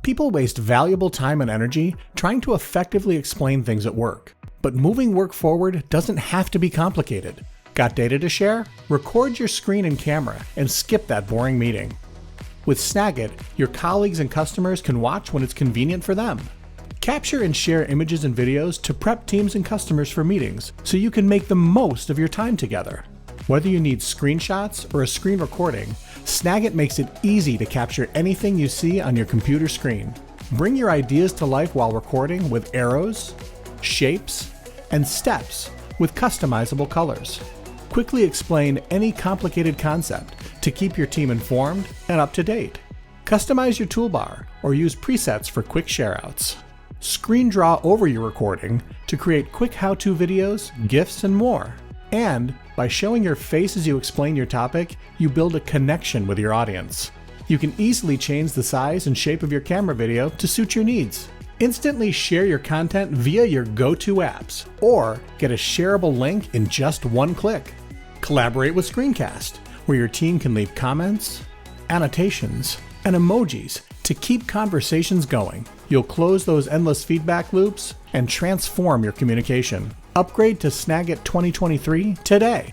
People waste valuable time and energy trying to effectively explain things at work. But moving work forward doesn't have to be complicated. Got data to share? Record your screen and camera and skip that boring meeting. With Snagit, your colleagues and customers can watch when it's convenient for them. Capture and share images and videos to prep teams and customers for meetings so you can make the most of your time together. Whether you need screenshots or a screen recording, Snagit makes it easy to capture anything you see on your computer screen. Bring your ideas to life while recording with arrows, shapes, and steps with customizable colors. Quickly explain any complicated concept to keep your team informed and up to date. Customize your toolbar or use presets for quick shareouts. Screendraw over your recording to create quick how-to videos, GIFs, and more. And by showing your face as you explain your topic, you build a connection with your audience. You can easily change the size and shape of your camera video to suit your needs. Instantly share your content via your go-to apps, or get a shareable link in just one click. Collaborate with Screencast, where your team can leave comments, annotations, and emojis to keep conversations going. You'll close those endless feedback loops and transform your communication. Upgrade to Snagit 2023 today.